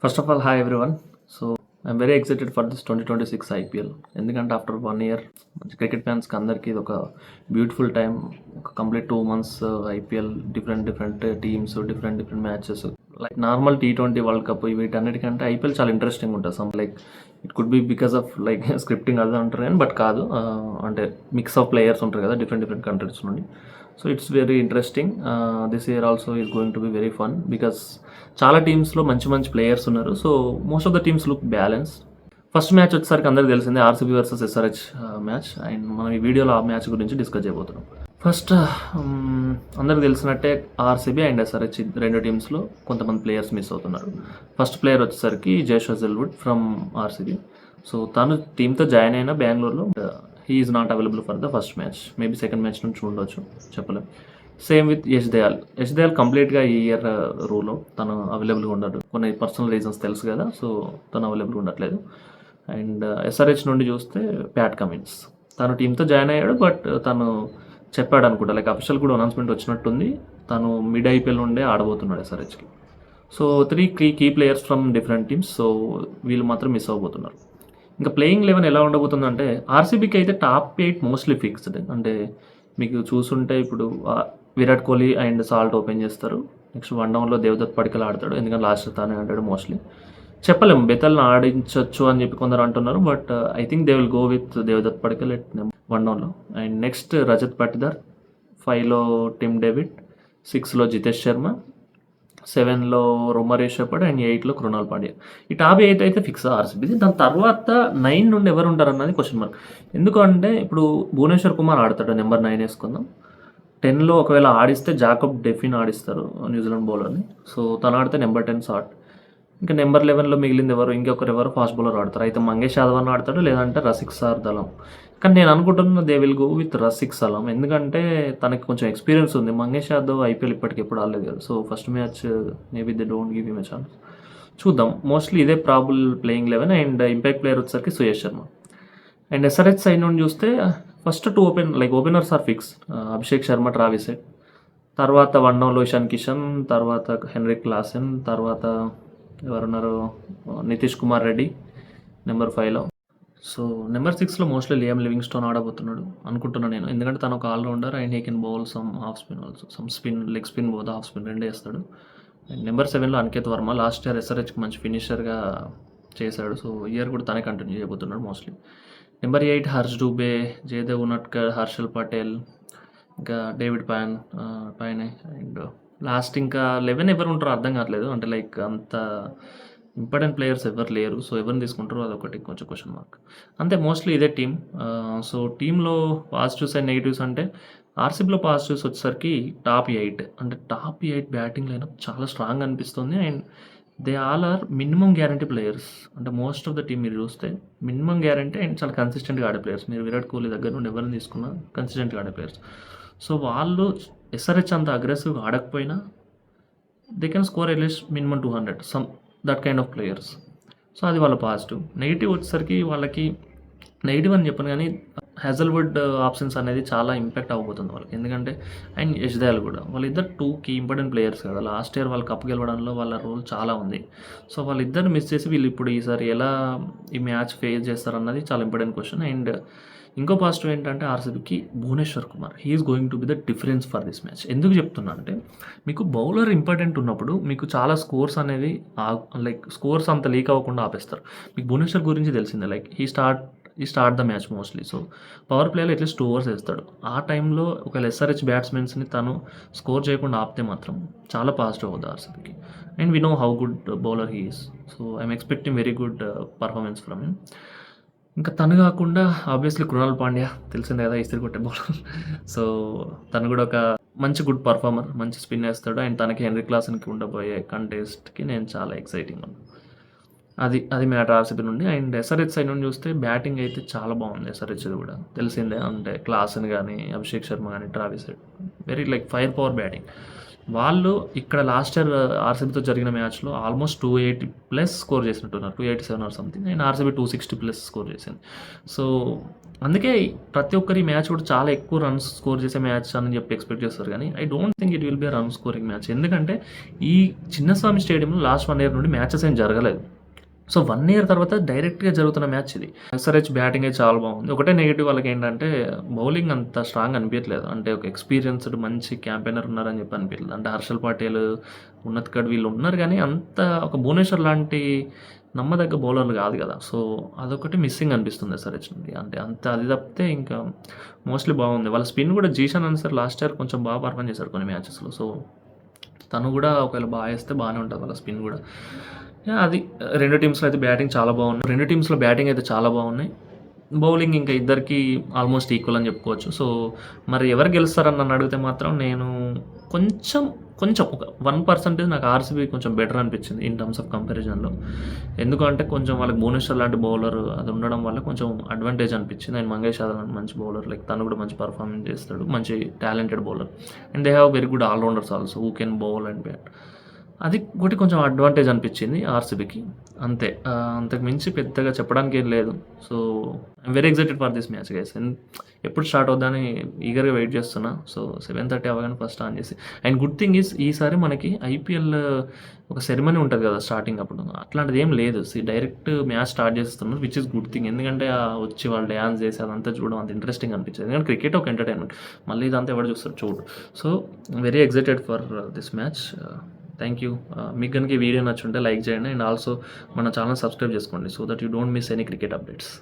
First of all hi everyone. So I'm very excited for this 2026 IPL. ఎందుకంటే after 1 year cricket ఫ్యాన్స్కి అందరికీ ఇది ఒక బ్యూటిఫుల్ టైం. ఒక complete 2 months IPL, different teams, different matches. Like normal T20 world cup వీటన్నిటికంటే IPL చాలా interesting ఉంటుంది. Some like it could be because of like scripting అది అంటారు కానీ బట్ కాదు. అంటే మిక్స్ ఆఫ్ ప్లేయర్స్ ఉంటారు కదా డిఫరెంట్ కంట్రీస్ నుండి. So it's very interesting. This year also is going to be very fun because చాలా టీమ్స్లో మంచి ప్లేయర్స్ ఉన్నారు. So most of the teams look balance. First match వచ్చేసరికి అందరికి తెలిసిందే RCB versus SRH match. And మనం ఈ వీడియోలో ఆ మ్యాచ్ గురించి డిస్కస్ చేయబోతున్నాం. ఫస్ట్ అందరికి తెలిసినట్టే ఆర్సీబీ అండ్ ఎస్ఆర్హెచ్ రెండు టీమ్స్లో కొంతమంది ప్లేయర్స్ మిస్ అవుతున్నారు. ఫస్ట్ ప్లేయర్ వచ్చేసరికి జేష్ హజల్వుడ్ ఫ్రమ్ ఆర్సీబీ. సో తను టీంతో జాయిన్ అయిన బెంగళూరులో he is not available for the first match. Maybe second match నుంచి ఉండొచ్చు, చెప్పలేం. సేమ్ విత్ యష్ దయాల్ కంప్లీట్గా ఈ ఇయర్ రూలో తను అవైలబుల్గా ఉండడు. కొన్ని పర్సనల్ రీజన్స్ తెలుసు కదా, సో తను అవైలబుల్గా ఉండట్లేదు. అండ్ ఎస్ఆర్హెచ్ నుండి చూస్తే ప్యాట్ కమిన్స్ తను టీంతో జాయిన్ అయ్యాడు. బట్ తను చెప్పాడు అనుకుంటా, లైక్ అఫీషియల్ కూడా అనౌన్స్మెంట్ వచ్చినట్టుంది, తను మిడ్ ఐపీఎల్ నుండే ఆడబోతున్నాడు ఎస్ఆర్హెచ్కి. So 3 key players from different teams. So వీళ్ళు మాత్రం మిస్ అవ్వబోతున్నారు. ఇంకా ప్లేయింగ్ 11 ఎలా ఉండబోతుందంటే ఆర్సీబీకి అయితే టాప్ 8 మోస్ట్లీ ఫిక్స్డ్. అంటే మీకు చూసుంటే ఇప్పుడు Virat Kohli and salt open చేస్తారు. నెక్స్ట్ వన్ డౌన్లో దేవదత్ పడికల్ ఆడతాడు, ఎందుకంటే లాస్ట్ తానే ఆడాడు మోస్ట్లీ. చెప్పలేము, బెతల్ని ఆడించవచ్చు అని చెప్పి కొందరు అంటున్నారు. But I think they will go with Devdutt Padikkal at one డౌన్లో. అండ్ నెక్స్ట్ రజత్ పటిదార్, 5లో టిమ్ డేవిడ్, 6లో జితేష్ శర్మ, 7లో రోమరియో షెపర్డ్ అండ్ 8లో కృణాల్ పాండ్యా. ఈ టాప్ 8 అయితే ఫిక్స్ ఆర్సీబీది. దాని తర్వాత 9 నుండి ఎవరు ఉంటారు అన్నది క్వశ్చన్ మార్క్. ఎందుకంటే ఇప్పుడు భువనేశ్వర్ కుమార్ ఆడతాడు, నెంబర్ 9 వేసుకుందాం. 10లో ఒకవేళ ఆడిస్తే జాకబ్ డెఫిన్ ఆడిస్తారు, న్యూజిలాండ్ బౌలర్ని. సో తను ఆడితే నెంబర్ 10 షాట్. ఇంకా నెంబర్ 11లో మిగిలింది ఎవరు, ఇంకొకరు ఫాస్ట్ బౌలర్ ఆడతారు. అయితే మంగేష్ యాదవ్ అని ఆడతాడు, లేదంటే రసిక్ దళం. కానీ నేను అనుకుంటున్నా they will go with Rasikh Salam, ఎందుకంటే తనకి కొంచెం ఎక్స్పీరియన్స్ ఉంది. మంగేష్ యాదవ్ ఐపీఎల్ ఇప్పటికి ఎప్పుడు ఆడలేదు కదా. So first match maybe they don't give him a chance. చూద్దాం. మోస్ట్లీ ఇదే probable playing 11. And impact player వచ్చేసరికి Suyash Sharma. And SRH side నుండి చూస్తే first 2 openers are fix. Abhishek Sharma, Travis Head. తర్వాత వన్ డౌన్లో ఇషాన్ కిషన్, తర్వాత హెన్రిక్ క్లాసెన్, తర్వాత ఎవరున్నారు నితీష్ కుమార్ రెడ్డి నెంబర్ 5లో. సో నెంబర్ 6లో మోస్ట్లీ లియామ్ లివింగ్స్టోన్ ఆడబోతున్నాడు అనుకుంటున్నాను నేను, ఎందుకంటే తను ఒక all-rounder and he can bowl some half spin also, some spin, leg spin both, half spin రెండే వేస్తాడు. అండ్ నెంబర్ 7లో అనికేత్ వర్మ, లాస్ట్ ఇయర్ ఎస్ఆర్హెచ్కి మంచి ఫినిషర్గా చేశాడు. సో ఇయర్ కూడా తనే కంటిన్యూ చేయబోతున్నాడు మోస్ట్లీ. నెంబర్ 8 హర్ష్ డూబే, జయదేవ్ ఉనట్కర్, హర్షల్ పటేల్, ఇంకా డేవిడ్ పైనే. అండ్ లాస్ట్ ఇంకా 11 ఎవరు ఉంటారో అర్థం కావట్లేదు. అంటే లైక్ అంత ఇంపార్టెంట్ ప్లేయర్స్ ఎవరు లేరు. సో ఎవరిని తీసుకుంటారో అదొకటి కొంచెం క్వశ్చన్ మార్క్. అంతే, మోస్ట్లీ ఇదే టీమ్. సో టీంలో పాజిటివ్స్ అండ్ నెగిటివ్స్ అంటే ఆర్సీబీలో పాజిటివ్స్ వచ్చేసరికి టాప్ 8, అంటే టాప్ 8 బ్యాటింగ్ లైనప్ చాలా స్ట్రాంగ్ అనిపిస్తుంది. And they all are minimum guarantee players. అంటే మోస్ట్ ఆఫ్ ద టీమ్ మీరు చూస్తే మినిమం గ్యారంటీ అండ్ చాలా కన్సిస్టెంట్గా ఆడే ప్లేయర్స్. మీరు విరాట్ కోహ్లీ దగ్గర నుండి ఎవరిని తీసుకున్నా కన్సిస్టెంట్గా ఆడే ప్లేయర్స్. సో వాళ్ళు ఎస్ఆర్హెచ్ అంత అగ్రెసివ్గా ఆడకపోయినా they can score at least minimum 200, some that kind of players. So అది వాళ్ళ పాజిటివ్. నెగిటివ్ వచ్చేసరికి వాళ్ళకి నెగిటివ్ అని చెప్పను కానీ హెజల్వుడ్ ఆప్షన్స్ అనేది చాలా ఇంపాక్ట్ అవ్వబోతుంది వాళ్ళకి. ఎందుకంటే అండ్ యష్ దయాల్ కూడా, వాళ్ళిద్దరు 2 కీ ఇంపార్టెంట్ ప్లేయర్స్ కదా. లాస్ట్ ఇయర్ వాళ్ళు కప్ గెలవడంలో వాళ్ళ రోల్ చాలా ఉంది. సో వాళ్ళిద్దరిని మిస్ చేసి వీళ్ళు ఇప్పుడు ఈసారి ఎలా ఈ మ్యాచ్ ఫేస్ చేస్తారన్నది చాలా ఇంపార్టెంట్ క్వశ్చన్. అండ్ ఇంకో పాజిటివ్ ఏంటంటే ఆర్సీబీకి Bhuvneshwar Kumar, he's going to be the difference for this match. ఎందుకు చెప్తున్నా అంటే మీకు బౌలర్ ఇంపార్టెంట్ ఉన్నప్పుడు మీకు చాలా స్కోర్స్ అనేది లైక్ స్కోర్స్ అంత లీక్ అవ్వకుండా ఆపేస్తారు. మీకు భువనేశ్వర్ గురించి తెలిసిందే, లైక్ ఈ start the match mostly. So power ప్లేలో అట్లీస్ట్ 2 overs వేస్తాడు. ఆ టైంలో ఒక ఎస్ఆర్హెచ్ బ్యాట్స్మెన్స్ని తను స్కోర్ చేయకుండా ఆపితే మాత్రం చాలా పాజిటివ్ అవుతుంది ఆర్సీబీకి. And we know how good bowler he is. So I'm expecting very good performance from him. ఇంకా తను కాకుండా ఆబ్వియస్లీ కృణాల్ పాండ్యా తెలిసిందే కదా, ఇస్త్రీ కొట్టే బౌలర్. సో తను కూడా ఒక మంచి గుడ్ పర్ఫార్మర్, మంచి స్పిన్ వేస్తాడు. అండ్ తనకి హెన్రీ క్లాసన్కి ఉండబోయే కంటెస్ట్కి నేను చాలా ఎక్సైటింగ్ ఉన్నాను. అది మ్యాటర్ ఆర్సీబీ నుండి. అండ్ ఎస్ఆర్హెచ్ సైడ్ నుండి చూస్తే బ్యాటింగ్ అయితే చాలా బాగుంది ఎస్ఆర్హెచ్ కూడా తెలిసిందే. అంటే క్లాసన్ కానీ, అభిషేక్ శర్మ కానీ, Travis head, very like fire power batting. వాళ్ళు ఇక్కడ లాస్ట్ ఇయర్ ఆర్సీబీతో జరిగిన మ్యాచ్లో ఆల్మోస్ట్ 280+ స్కోర్ చేసినట్టున్నారు, 287 or something, and RCB 260+ score చేసింది. సో అందుకే ప్రతి ఒక్కరి మ్యాచ్ కూడా చాలా ఎక్కువ రన్స్ స్కోర్ చేసే మ్యాచ్ అని చెప్పి ఎక్స్పెక్ట్ చేస్తారు, కానీ I don't think it will be run scoring match. ఎందుకంటే ఈ చిన్నస్వామి స్టేడియంలో లాస్ట్ 1 year నుండి మ్యాచెస్ ఏం జరగలేదు. సో 1 year తర్వాత డైరెక్ట్గా జరుగుతున్న మ్యాచ్ ఇది. ఎస్ఆర్హెచ్ బ్యాటింగ్ అయితే చాలా బాగుంది. ఒకటే నెగిటివ్ వాళ్ళకి ఏంటంటే బౌలింగ్ అంత స్ట్రాంగ్ అనిపించలేదు. అంటే ఒక ఎక్స్పీరియన్స్డ్ మంచి క్యాంపెయినర్ ఉన్నారని చెప్పి అనిపించలేదు. అంటే హర్షల్ పటేల్, ఉన్నత్ కడ్ వీళ్ళు ఉన్నారు, కానీ అంత ఒక భువనేశ్వర్ లాంటి నమ్మదగ్గ బౌలర్లు కాదు కదా. సో అదొకటి మిస్సింగ్ అనిపిస్తుంది ఎస్ఆర్హెచ్ నుండి. అంటే అంత అది తప్పితే ఇంకా మోస్ట్లీ బాగుంది. వాళ్ళ స్పిన్ కూడా జీషన్ అన్సర్ లాస్ట్ ఇయర్ కొంచెం బాగా పర్ఫార్మ్ చేశారు కొన్ని మ్యాచెస్లో. సో తను కూడా ఒకవేళ బాగా వేస్తే బాగానే ఉంటుంది వాళ్ళ స్పిన్ కూడా. అది రెండు టీమ్స్లో అయితే బ్యాటింగ్ చాలా బాగున్నాయి. రెండు టీమ్స్లో బ్యాటింగ్ అయితే చాలా బాగున్నాయి. బౌలింగ్ ఇంకా ఇద్దరికి ఆల్మోస్ట్ ఈక్వల్ అని చెప్పుకోవచ్చు. సో మరి ఎవరు గెలుస్తారని నన్ను అడిగితే మాత్రం నేను కొంచెం ఒక 1% నాకు ఆర్సీబీ కొంచెం బెటర్ అనిపించింది ఇన్ టర్మ్స్ ఆఫ్ కంపారిజన్లో. ఎందుకంటే కొంచెం వాళ్ళకి భువనేశ్వర్ లాంటి బౌలర్ అది ఉండడం వల్ల కొంచెం అడ్వాంటేజ్ అనిపించింది. అండ్ మంగేష్ యాదవ్ మంచి బౌలర్, లైక్ తను కూడా మంచి పర్ఫార్మెన్స్ చేస్తాడు, మంచి talented bowler. And they have very good allrounders also who can bowl and bat. అది ఒకటి కొంచెం అడ్వాంటేజ్ అనిపించింది ఆర్సీబీకి, అంతే. అంతకు మించి పెద్దగా చెప్పడానికి ఏం లేదు. So I'm very excited for this match guys. ఎప్పుడు స్టార్ట్ అవుద్దని ఈగర్గా వెయిట్ చేస్తున్నా. సో 7:30 అవగానే ఫస్ట్ ఆన్ చేసి. అండ్ గుడ్ థింగ్ ఈజ్ ఈసారి మనకి ఐపీఎల్ ఒక సెరమనీ ఉంటుంది కదా స్టార్టింగ్ అప్పుడు, అట్లాంటిది ఏం లేదు. డైరెక్ట్ మ్యాచ్ స్టార్ట్ చేస్తున్నారు, విచ్ ఇస్ గుడ్ థింగ్. ఎందుకంటే వచ్చి వాళ్ళు డ్యాన్స్ చేసి అదంతా చూడడం అంత ఇంట్రెస్టింగ్ అనిపించింది. ఎందుకంటే క్రికెట్ ఒక ఎంటర్టైన్మెంట్, మళ్ళీ ఇదంతా ఎవరు చూస్తారు చూడు. So very excited for this match. Thank you. మీకు కనుక ఈ వీడియో నచ్చుంటే లైక్ చేయండి, అండ్ ఆల్సో మన ఛానల్ సబ్స్క్రైబ్ చేసుకోండి, so that you don't miss any cricket updates.